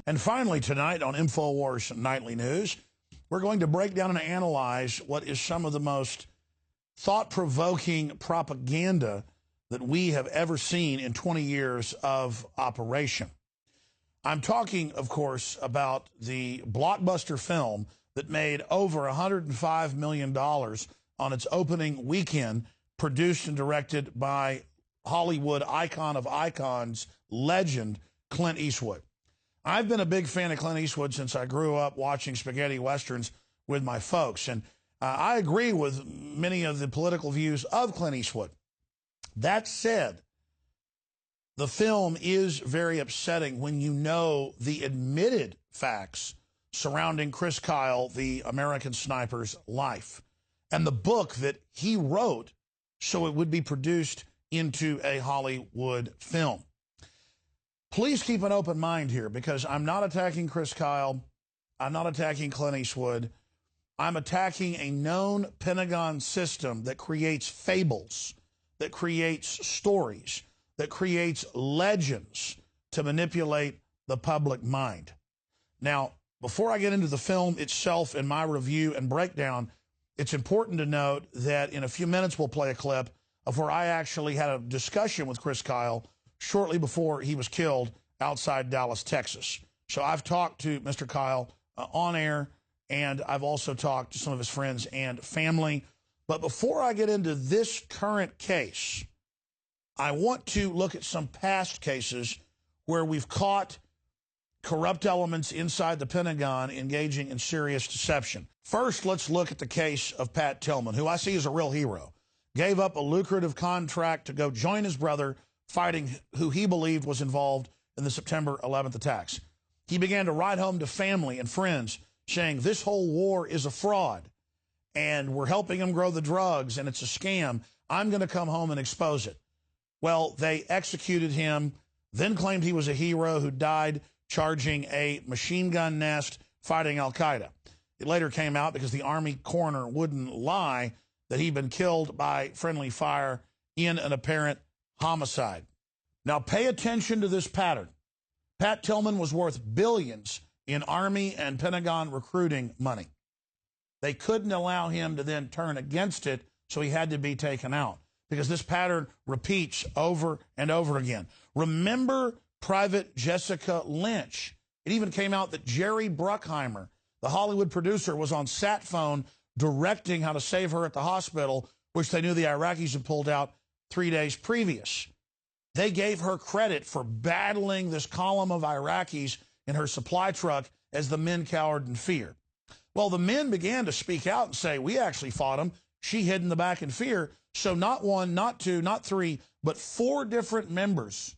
And finally, tonight on InfoWars Nightly News, we're going to break down and analyze what is some of the most thought-provoking propaganda that we have ever seen in 20 years of operation. I'm talking, of course, about the blockbuster film that made over $105 million on its opening weekend, produced and directed by Hollywood icon of icons, legend, Clint Eastwood. I've been a big fan of Clint Eastwood since I grew up watching spaghetti westerns with my folks, and I agree with many of the political views of Clint Eastwood. That said, the film is very upsetting when you know the admitted facts surrounding Chris Kyle, the American sniper's life, and the book that he wrote so it would be produced into a Hollywood film. Please keep an open mind here, because I'm not attacking Chris Kyle. I'm not attacking Clint Eastwood. I'm attacking a known Pentagon system that creates fables, that creates stories, that creates legends to manipulate the public mind. Now, before I get into the film itself and my review and breakdown, it's important to note that in a few minutes we'll play a clip of where I actually had a discussion with Chris Kyle shortly before he was killed outside Dallas, Texas. So I've talked to Mr. Kyle on air, and I've also talked to some of his friends and family. But before I get into this current case, I want to look at some past cases where we've caught corrupt elements inside the Pentagon engaging in serious deception. First, let's look at the case of Pat Tillman, who I see as a real hero. Gave up a lucrative contract to go join his brother fighting who he believed was involved in the September 11th attacks. He began to write home to family and friends saying this whole war is a fraud and we're helping him grow the drugs and it's a scam. I'm going to come home and expose it. Well, they executed him, then claimed he was a hero who died charging a machine gun nest fighting Al-Qaeda. It later came out, because the Army coroner wouldn't lie, that he'd been killed by friendly fire in an apparent homicide. Now, pay attention to this pattern. Pat Tillman was worth billions in Army and Pentagon recruiting money. They couldn't allow him to then turn against it, so he had to be taken out, because this pattern repeats over and over again. Remember Private Jessica Lynch? It even came out that Jerry Bruckheimer, the Hollywood producer, was on sat phone directing how to save her at the hospital, which they knew the Iraqis had pulled out 3 days previous. They gave her credit for battling this column of Iraqis in her supply truck as the men cowered in fear. Well, the men began to speak out and say, we actually fought them. She hid in the back in fear. So not one, not two, not three, but 4 different members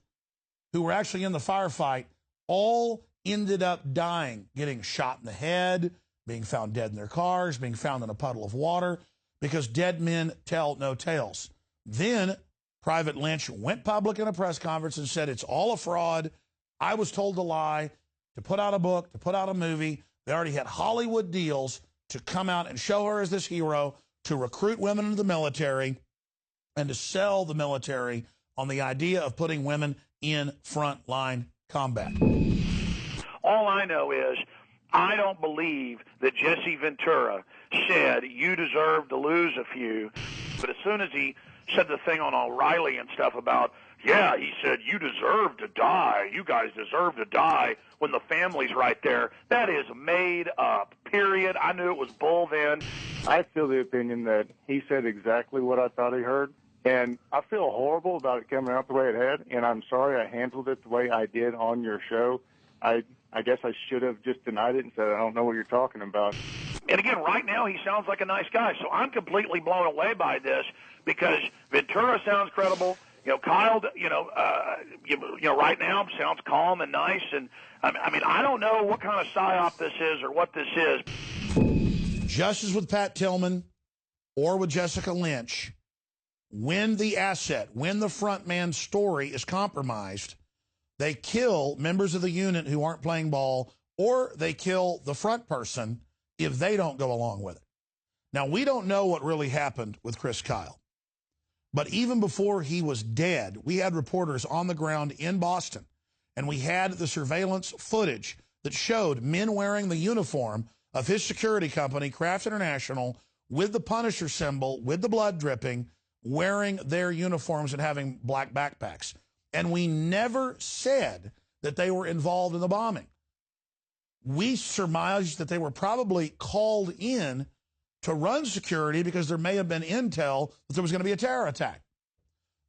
who were actually in the firefight all ended up dying, getting shot in the head, being found dead in their cars, being found in a puddle of water, because dead men tell no tales. Then Private Lynch went public in a press conference and said, it's all a fraud. I was told to lie, to put out a book, to put out a movie. They already had Hollywood deals to come out and show her as this hero, to recruit women into the military, and to sell the military on the idea of putting women in frontline combat. All I know is I don't believe that Jesse Ventura said you deserve to lose a few. But as soon as he said the thing on O'Reilly and stuff about, yeah, he said you deserve to die, you guys deserve to die, when the family's right there, that is made up, period. I knew it was bull then. I feel the opinion that he said exactly what I thought he heard. And I feel horrible about it coming out the way it had, and I'm sorry I handled it the way I did on your show. I guess I should have just denied it and said, I don't know what you're talking about. And again, right now he sounds like a nice guy, so I'm completely blown away by this, because Ventura sounds credible. You know, Kyle, right now sounds calm and nice. And I mean, I don't know what kind of psyop this is or what this is. Just as with Pat Tillman or with Jessica Lynch, when the asset, when the front man's story is compromised, they kill members of the unit who aren't playing ball, or they kill the front person if they don't go along with it. Now, we don't know what really happened with Chris Kyle, but even before he was dead, we had reporters on the ground in Boston, and we had the surveillance footage that showed men wearing the uniform of his security company, Kraft International, with the Punisher symbol, with the blood dripping, wearing their uniforms and having black backpacks. And we never said that they were involved in the bombing. We surmised that they were probably called in to run security because there may have been intel that there was going to be a terror attack.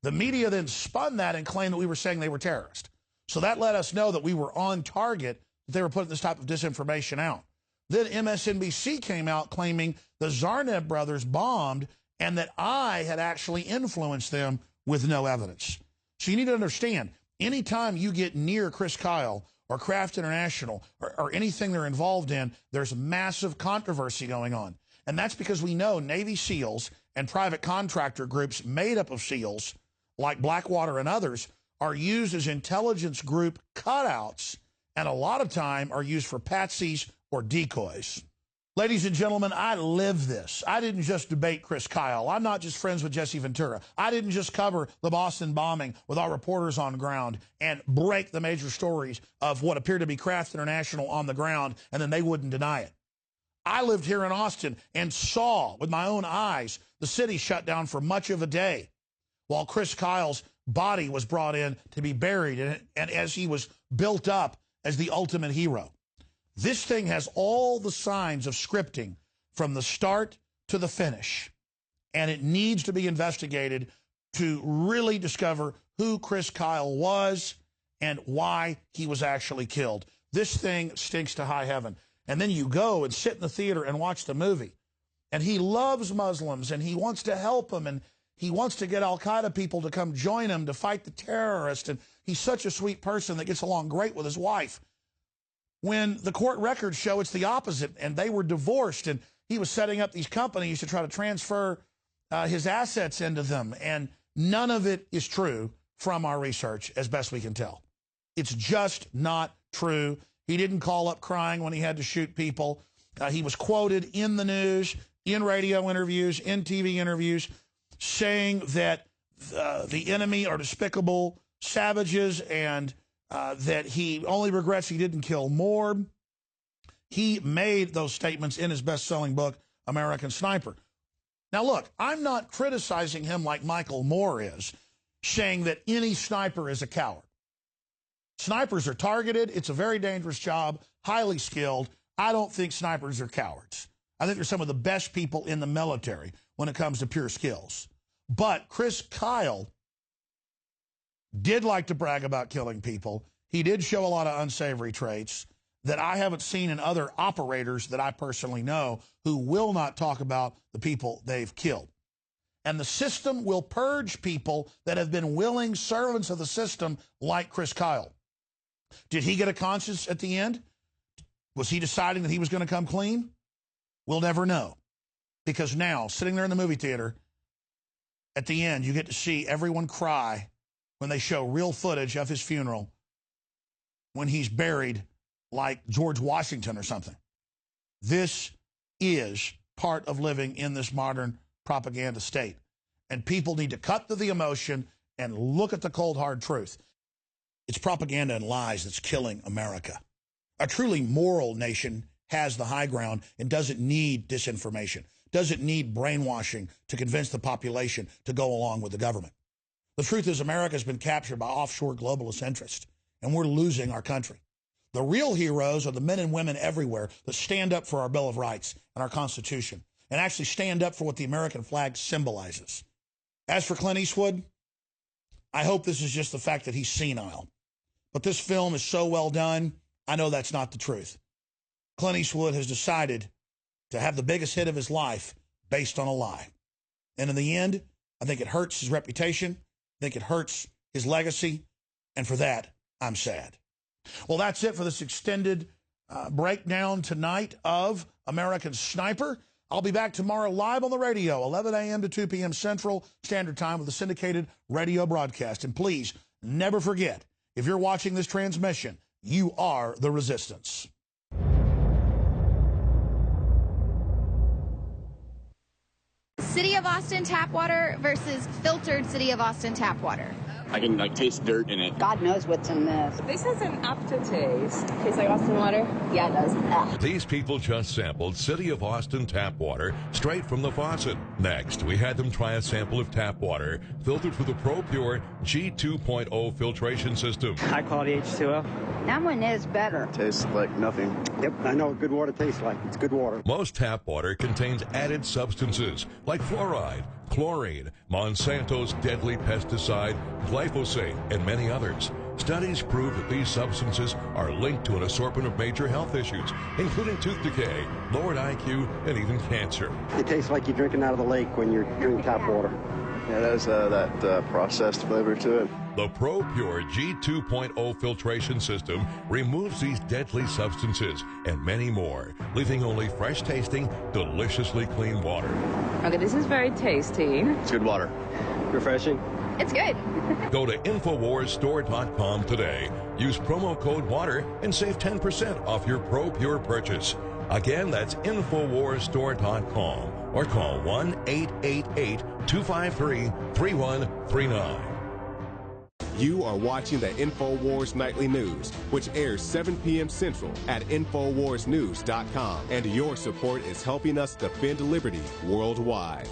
The media then spun that and claimed that we were saying they were terrorists. So that let us know that we were on target, that they were putting this type of disinformation out. Then MSNBC came out claiming the Zarneb brothers bombed and that I had actually influenced them with no evidence. So you need to understand, anytime you get near Chris Kyle or Kraft International or anything they're involved in, there's massive controversy going on. And that's because we know Navy SEALs and private contractor groups made up of SEALs, like Blackwater and others, are used as intelligence group cutouts and a lot of time are used for patsies or decoys. Ladies and gentlemen, I live this. I didn't just debate Chris Kyle. I'm not just friends with Jesse Ventura. I didn't just cover the Boston bombing with our reporters on ground and break the major stories of what appeared to be Kraft International on the ground, and then they wouldn't deny it. I lived here in Austin and saw with my own eyes the city shut down for much of a day while Chris Kyle's body was brought in to be buried and as he was built up as the ultimate hero. This thing has all the signs of scripting from the start to the finish, and it needs to be investigated to really discover who Chris Kyle was and why he was actually killed. This thing stinks to high heaven. And then you go and sit in the theater and watch the movie, and he loves Muslims, and he wants to help them, and he wants to get al-Qaeda people to come join him to fight the terrorists, and he's such a sweet person that gets along great with his wife. When the court records show it's the opposite, and they were divorced, and he was setting up these companies to try to transfer his assets into them, and none of it is true from our research, as best we can tell. It's just not true. He didn't call up crying when he had to shoot people. He was quoted in the news, in radio interviews, in TV interviews, saying that the enemy are despicable savages and that he only regrets he didn't kill more. He made those statements in his best-selling book, American Sniper. Now, look, I'm not criticizing him like Michael Moore is, saying that any sniper is a coward. Snipers are targeted. It's a very dangerous job, highly skilled. I don't think snipers are cowards. I think they're some of the best people in the military when it comes to pure skills. But Chris Kyle did like to brag about killing people. He did show a lot of unsavory traits that I haven't seen in other operators that I personally know who will not talk about the people they've killed. And the system will purge people that have been willing servants of the system like Chris Kyle. Did he get a conscience at the end? Was he deciding that he was going to come clean? We'll never know. Because now, sitting there in the movie theater, at the end, you get to see everyone cry when they show real footage of his funeral when he's buried like George Washington or something. This is part of living in this modern propaganda state. And people need to cut through the emotion and look at the cold, hard truth. It's propaganda and lies that's killing America. A truly moral nation has the high ground and doesn't need disinformation, doesn't need brainwashing to convince the population to go along with the government. The truth is America has been captured by offshore globalist interests, and we're losing our country. The real heroes are the men and women everywhere that stand up for our Bill of Rights and our Constitution and actually stand up for what the American flag symbolizes. As for Clint Eastwood, I hope this is just the fact that he's senile. But this film is so well done, I know that's not the truth. Clint Eastwood has decided to have the biggest hit of his life based on a lie. And in the end, I think it hurts his reputation. I think it hurts his legacy. And for that, I'm sad. Well, that's it for this extended breakdown tonight of American Sniper. I'll be back tomorrow live on the radio, 11 a.m. to 2 p.m. Central Standard Time with a syndicated radio broadcast. And please, never forget, if you're watching this transmission, you are the resistance. City of Austin tap water versus filtered City of Austin tap water. I can taste dirt in it. God knows what's in this. This has an aftertaste. Tastes like Austin water? Yeah, it does. These people just sampled City of Austin tap water straight from the faucet. Next, we had them try a sample of tap water filtered through the ProPure G2.0 filtration system. High quality H2O. That one is better. Tastes like nothing. Yep, I know what good water tastes like. It's good water. Most tap water contains added substances like fluoride, chlorine, Monsanto's deadly pesticide, glyphosate, and many others. Studies prove that these substances are linked to an assortment of major health issues, including tooth decay, lowered IQ, and even cancer. It tastes like you're drinking out of the lake when you're drinking tap water. Yeah, it has that processed flavor to it. The ProPure G2.0 filtration system removes these deadly substances and many more, leaving only fresh-tasting, deliciously clean water. Okay, this is very tasty. It's good water. Refreshing. It's good. Go to InfoWarsStore.com today. Use promo code WATER and save 10% off your ProPure purchase. Again, that's InfoWarsStore.com or call 1-888-253-3139. You are watching the InfoWars Nightly News, which airs 7 p.m. Central at InfoWarsNews.com. And your support is helping us defend liberty worldwide.